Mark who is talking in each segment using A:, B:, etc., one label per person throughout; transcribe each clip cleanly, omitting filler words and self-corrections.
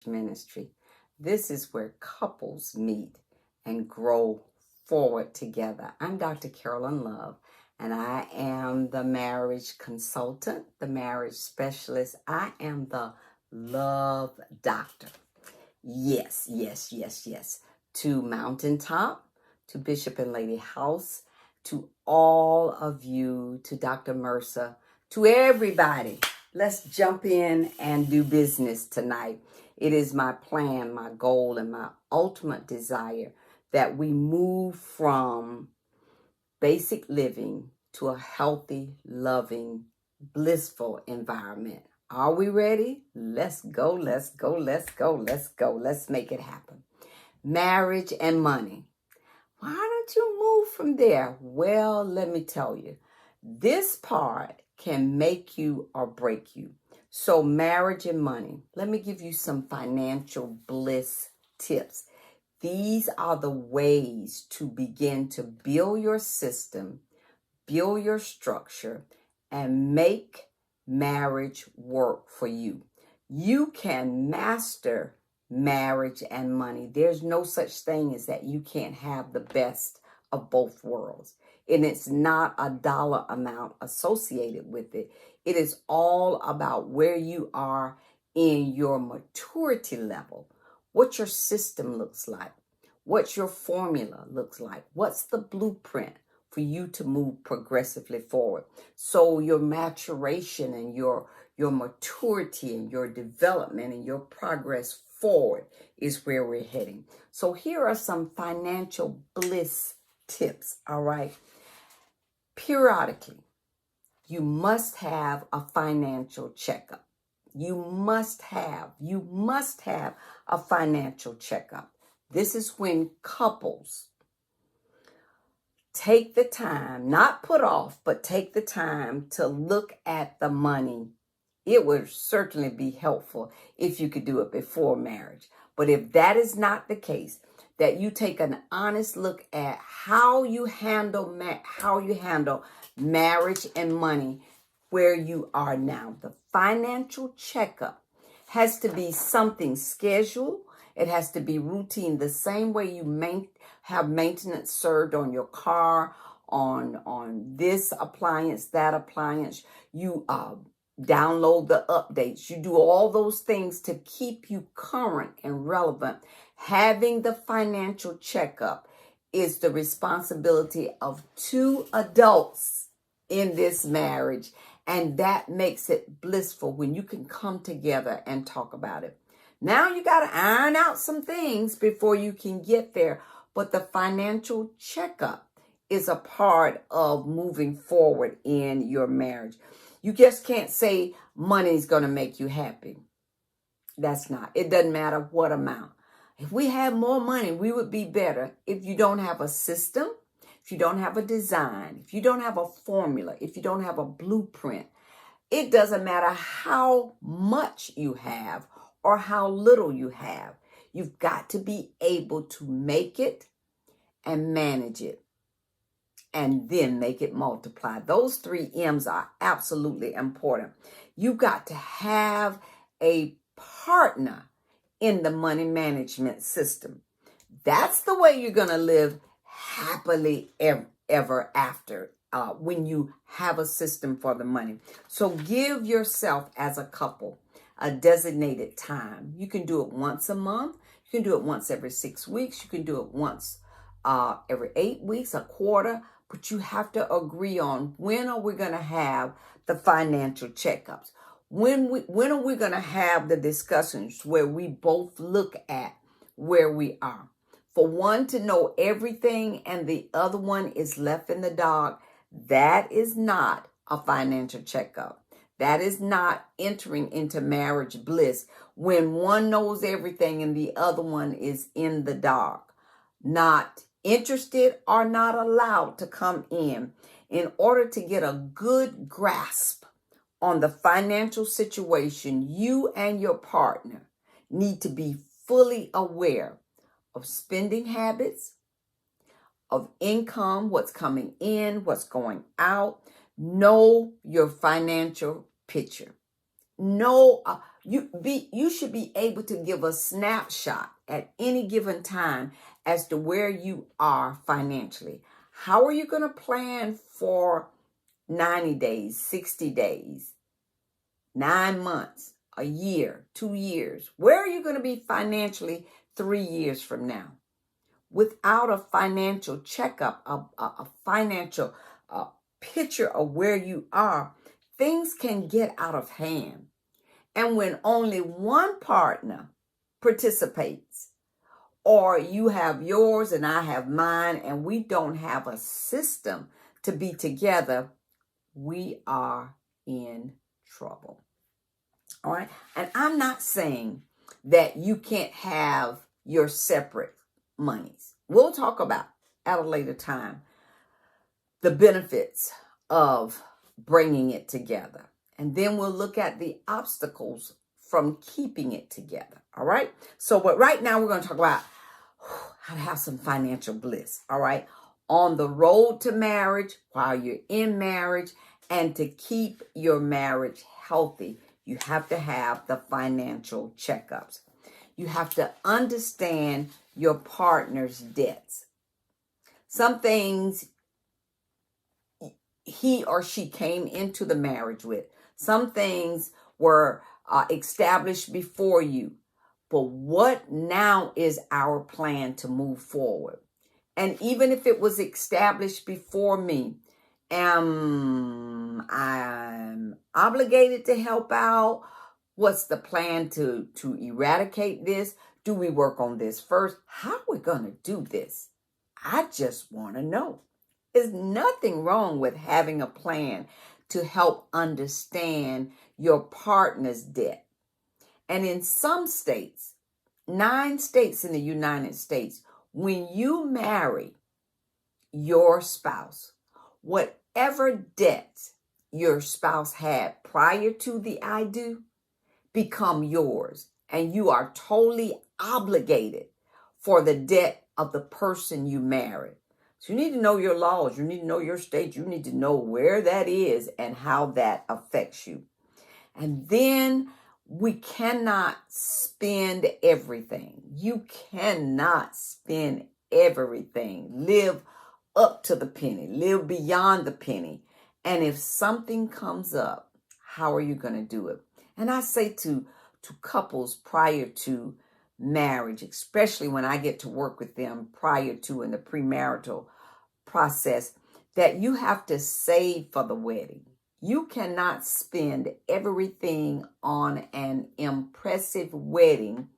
A: Ministry. This is where couples meet and grow forward together. I'm Dr. Carolyn Love, and I am the marriage consultant, the marriage specialist. I am the love doctor. Yes, yes, yes, yes. To Mountaintop, to Bishop and Lady House, to all of you, to Dr. Mercer, to everybody. Let's jump in and do business tonight. It is my plan, my goal, and my ultimate desire that we move from basic living to a healthy, loving, blissful environment. Are we ready? Let's go, let's go, let's go, let's go. Let's make it happen. Marriage and money. Why don't you move from there? Well, let me tell you, this part can make you or break you. So marriage and money. Let me give you some financial bliss tips. These are the ways to begin to build your system, build your structure, and make marriage work for you. You can master marriage and money. There's no such thing as that you can't have the best of both worlds. And it's not a dollar amount associated with it. It is all about where you are in your maturity level, what your system looks like, what your formula looks like, what's the blueprint for you to move progressively forward. So your maturation and your maturity and your development and your progress forward is where we're heading. So here are some financial bliss tips, all right? Periodically, you must have a financial checkup. You must have a financial checkup. This is when couples take the time, not put off, but take the time to look at the money. It would certainly be helpful if you could do it before marriage. But if that is not the case, that you take an honest look at how you handle marriage and money where you are now. The financial checkup has to be something scheduled. It has to be routine, the same way you have maintenance served on your car, on this appliance, that appliance. You download the updates. You do all those things to keep you current and relevant. Having the financial checkup is the responsibility of two adults in this marriage, and that makes it blissful when you can come together and talk about it. Now you got to iron out some things before you can get there, but the financial checkup is a part of moving forward in your marriage. You just can't say money's going to make you happy. That's not. It doesn't matter what amount. If we had more money, we would be better. If you don't have a system, if you don't have a design, if you don't have a formula, if you don't have a blueprint, it doesn't matter how much you have or how little you have. You've got to be able to make it and manage it, and then make it multiply. Those 3 M's are absolutely important. You got to have a partner in the money management system. That's the way you're going to live happily ever after when you have a system for the money. So give yourself as a couple a designated time. You can do it once a month. You can do it once every 6 weeks. You can do it once every 8 weeks, a quarter. But you have to agree on when are we going to have the financial checkups? When are we going to have the discussions where we both look at where we are? For one to know everything and the other one is left in the dark, that is not a financial checkup. That is not entering into marriage bliss when one knows everything and the other one is in the dark, not interested or not allowed to come in order to get a good grasp on the financial situation. You and your partner need to be fully aware of spending habits, of income, what's coming in, what's going out. Know your financial picture. Know You should be able to give a snapshot at any given time as to where you are financially. How are you going to plan for 90 days, 60 days, 9 months, a year, 2 years? Where are you going to be financially 3 years from now? Without a financial checkup, a financial picture of where you are, things can get out of hand. And when only one partner participates, or you have yours and I have mine, and we don't have a system to be together, we are in trouble. All right. And I'm not saying that you can't have your separate monies. We'll talk about at a later time the benefits of bringing it together. And then we'll look at the obstacles from keeping it together. All right. So, but right now we're going to talk about how to have some financial bliss. All right. On the road to marriage, while you're in marriage, and to keep your marriage healthy, you have to have the financial checkups. You have to understand your partner's debts. Some things he or she came into the marriage with. Some things were established before you. But what now is our plan to move forward? And even if it was established before me, I'm obligated to help out. What's the plan to eradicate this? Do we work on this first? How are we going to do this? I just want to know. There's nothing wrong with having a plan to help understand your partner's debt. And in some states, 9 states in the United States, when you marry your spouse, whatever debts your spouse had prior to the I do become yours. And you are totally obligated for the debt of the person you married. So you need to know your laws. You need to know your state. You need to know where that is and how that affects you. And then we cannot spend everything. You cannot spend everything. Live up to the penny. Live beyond the penny. And if something comes up, how are you going to do it? And I say to couples prior to marriage, especially when I get to work with them prior to in the premarital process, that you have to save for the wedding. You cannot spend everything on an impressive wedding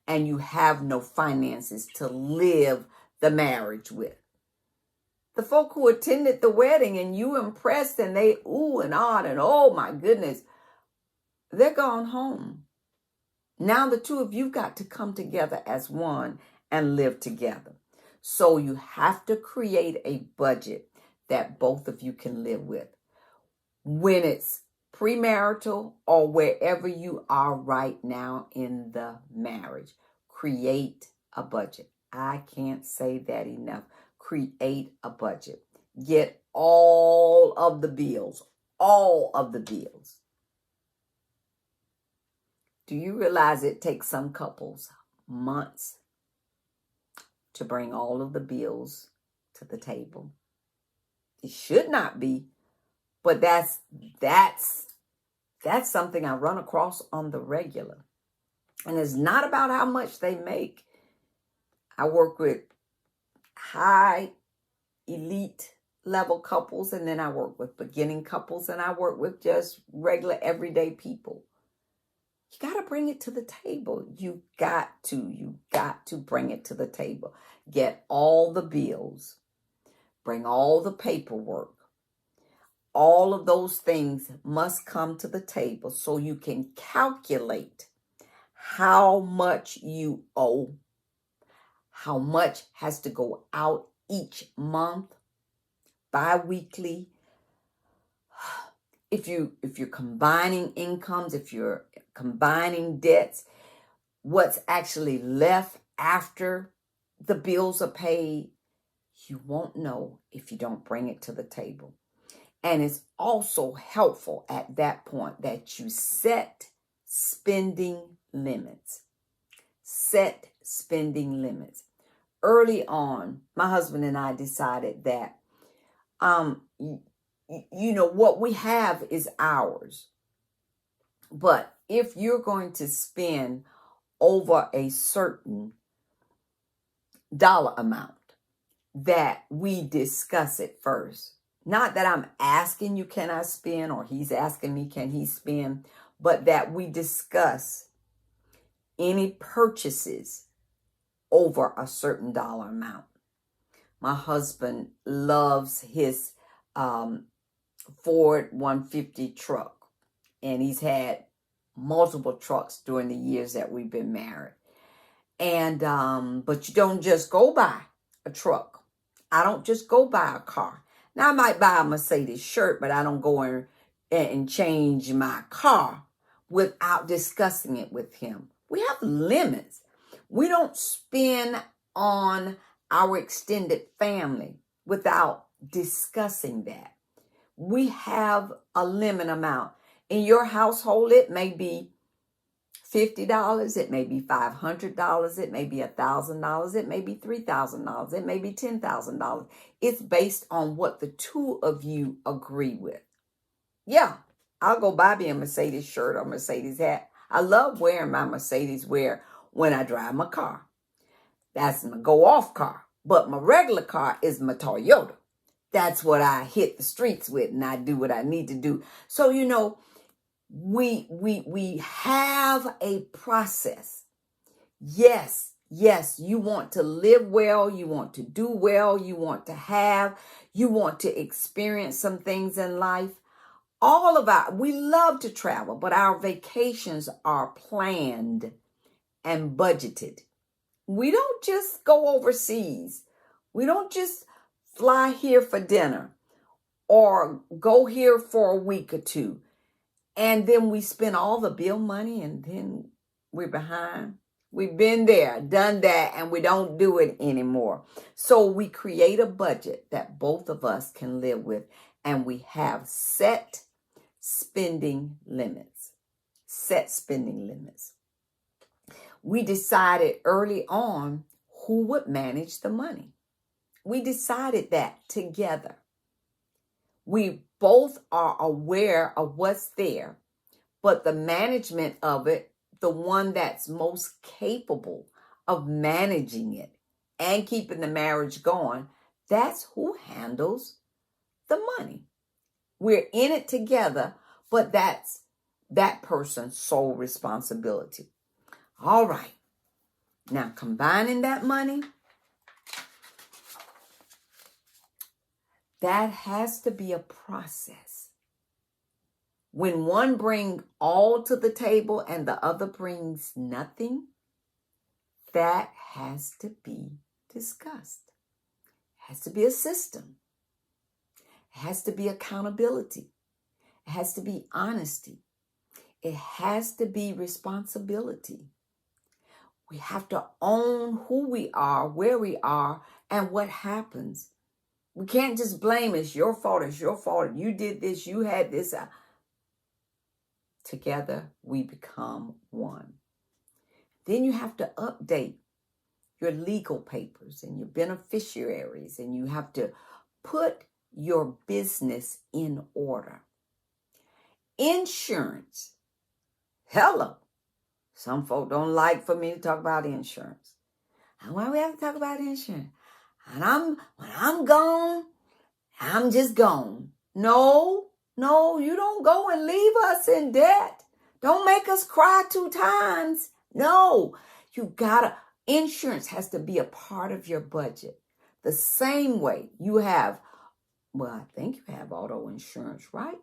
A: and you have no finances to live the marriage with. The folk who attended the wedding and you impressed and they ooh and ah and oh my goodness, they're gone home. Now the two of you got to come together as one and live together. So you have to create a budget that both of you can live with. When it's premarital or wherever you are right now in the marriage, create a budget. I can't say that enough. Create a budget. Get all of the bills. All of the bills. Do you realize it takes some couples months to bring all of the bills to the table? It should not be, but that's something I run across on the regular. And it's not about how much they make. I work with high elite level couples, and then I work with beginning couples, and I work with just regular everyday people. You got to bring it to the table. You got to bring it to the table. Get all the bills. Bring all the paperwork. All of those things must come to the table so you can calculate how much you owe, how much has to go out each month, bi-weekly. If you're combining incomes, if you're combining debts, what's actually left after the bills are paid, you won't know if you don't bring it to the table. And it's also helpful at that point that you set spending limits. Set spending limits. Early on, my husband and I decided that, what we have is ours. But if you're going to spend over a certain dollar amount, that we discuss it first. Not that I'm asking you, can I spend, or he's asking me, can he spend, but that we discuss any purchases over a certain dollar amount. My husband loves his Ford 150 truck, and he's had multiple trucks during the years that we've been married. And but you don't just go buy a truck. I don't just go buy a car. Now, I might buy a Mercedes shirt, but I don't go in and change my car without discussing it with him. We have limits. We don't spend on our extended family without discussing that. We have a limit amount. In your household, it may be $50, it may be $500, it may be $1,000, it may be $3,000, it may be $10,000. It's based on what the two of you agree with. Yeah, I'll go buy me a Mercedes shirt or Mercedes hat. I love wearing my Mercedes wear when I drive my car. That's my go-off car. But my regular car is my Toyota. That's what I hit the streets with, and I do what I need to do. So, we have a process. Yes, you want to live well, you want to do well, you want to experience some things in life. We love to travel, but our vacations are planned and budgeted. We don't just go overseas. We don't just fly here for dinner or go here for a week or two. And then we spend all the bill money and then we're behind. We've been there, done that, and we don't do it anymore. So we create a budget that both of us can live with, and we have set spending limits. Set spending limits. We decided early on who would manage the money. We decided that together. We both are aware of what's there, but the management of it, the one that's most capable of managing it and keeping the marriage going, that's who handles the money. We're in it together, but that's that person's sole responsibility. All right. Now, combining that money, that has to be a process. When one brings all to the table and the other brings nothing, that has to be discussed. It has to be a system. It has to be accountability. It has to be honesty. It has to be responsibility. We have to own who we are, where we are, and what happens. We can't just blame it's your fault, you did this, you had this. Together, we become one. Then you have to update your legal papers and your beneficiaries, and you have to put your business in order. Insurance. Hello. Some folk don't like for me to talk about insurance. And why we have to talk about insurance? And when I'm gone, I'm just gone. No, you don't go and leave us in debt. Don't make us cry 2 times. No, insurance has to be a part of your budget. The same way you have, I think you have auto insurance, right?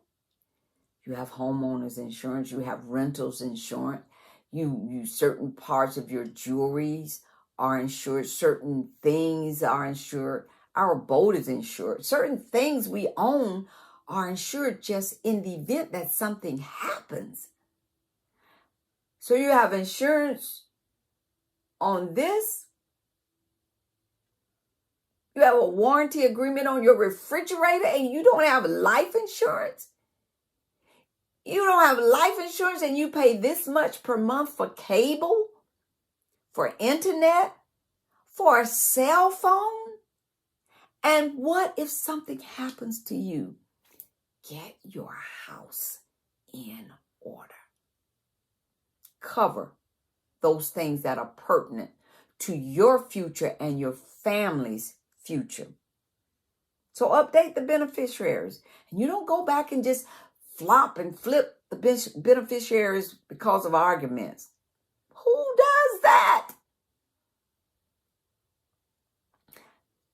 A: You have homeowners insurance, you have rentals insurance, you certain parts of your jewelries are insured, certain things are insured, our boat is insured, certain things we own are insured just in the event that something happens. So you have insurance on this. You have a warranty agreement on your refrigerator and you don't have life insurance. You don't have life insurance and you pay this much per month for cable, for internet, for a cell phone. And what if something happens to you? Get your house in order. Cover those things that are pertinent to your future and your family's future. So update the beneficiaries. And you don't go back and just flop and flip the beneficiaries because of arguments. Who does that?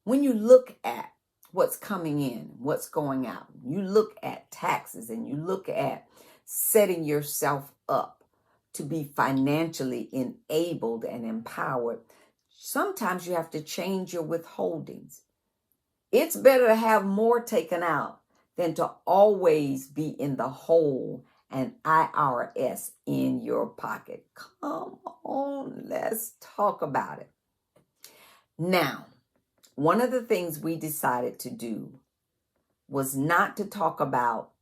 A: When you look at what's coming in, what's going out, you look at taxes and you look at setting yourself up to be financially enabled and empowered, sometimes you have to change your withholdings. It's better to have more taken out than to always be in the hole and IRS in your pocket. Come on, let's talk about it. Now, one of the things we decided to do was not to talk about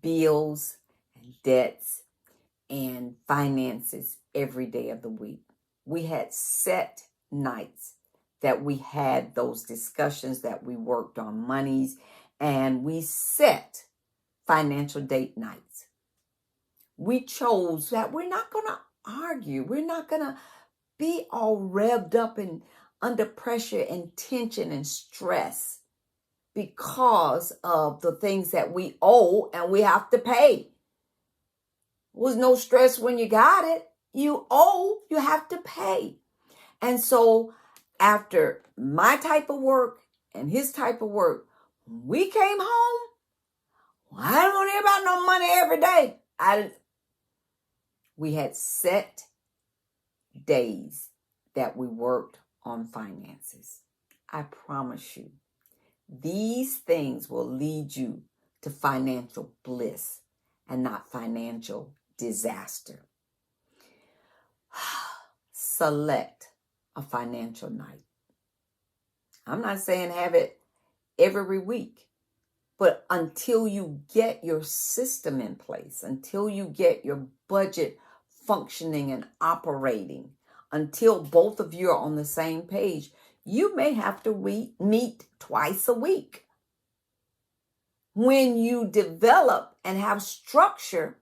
A: bills and debts and finances every day of the week. We had set nights that we had those discussions, that we worked on monies, and we set financial date nights. We chose that we're not going to argue. We're not going to be all revved up and under pressure and tension and stress because of the things that we owe and we have to pay. There was no stress when you got it. You owe, you have to pay. And so after my type of work and his type of work, when we came home, I don't want to hear about no money every day. We had set days that we worked on finances. I promise you, these things will lead you to financial bliss and not financial disaster. Select a financial night. I'm not saying have it every week, but until you get your system in place, until you get your budget functioning and operating, until both of you are on the same page, you may have to meet twice a week. When you develop and have structure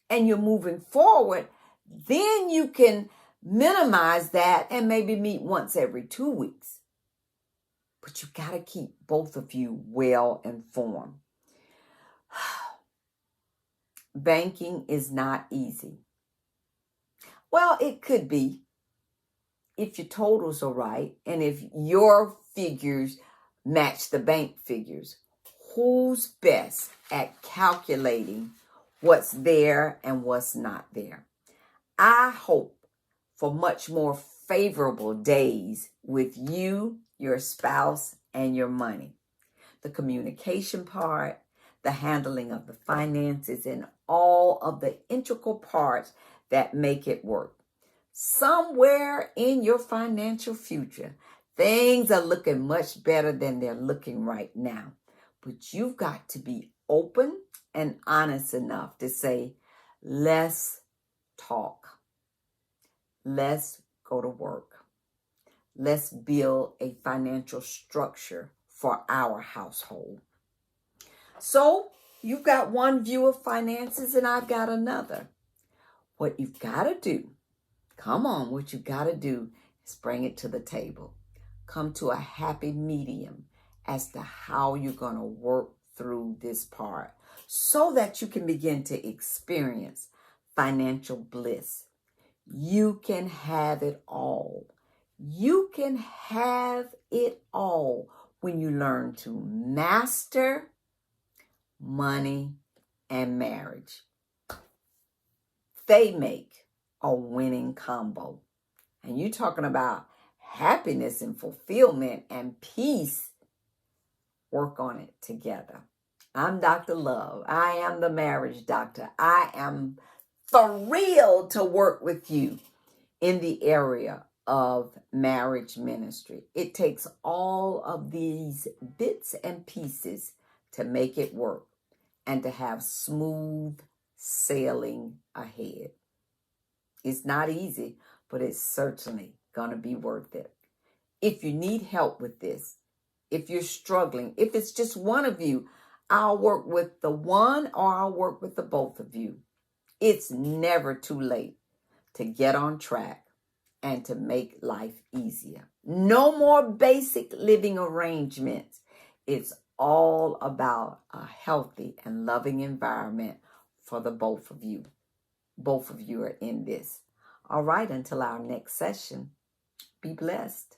A: and you're moving forward, then you can minimize that and maybe meet once every 2 weeks. But you got to keep both of you well informed. Banking is not easy. Well, it could be if your totals are right and if your figures match the bank figures. Who's best at calculating what's there and what's not there? I hope for much more favorable days with you, your spouse, and your money. The communication part, the handling of the finances, and all of the integral parts that make it work. Somewhere in your financial future, things are looking much better than they're looking right now. But you've got to be open and honest enough to say, let's talk. Let's go to work. Let's build a financial structure for our household. So you've got one view of finances and I've got another. What you've got to do, what you've got to do is bring it to the table. Come to a happy medium as to how you're going to work through this part so that you can begin to experience financial bliss. You can have it all. You can have it all when you learn to master money and marriage. They make a winning combo. And you're talking about happiness and fulfillment and peace. Work on it together. I'm Dr. Love. I am the marriage doctor. I am thrilled to work with you in the area of marriage ministry. It takes all of these bits and pieces to make it work and to have smooth sailing ahead. It's not easy, but it's certainly going to be worth it. If you need help with this, if you're struggling, if it's just one of you, I'll work with the one or I'll work with the both of you. It's never too late to get on track and to make life easier. No more basic living arrangements. It's all about a healthy and loving environment for the both of you. Both of you are in this. All right, until our next session, be blessed.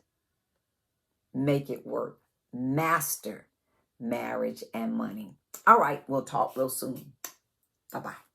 A: Make it work. Master marriage and money. All right, we'll talk real soon. Bye-bye.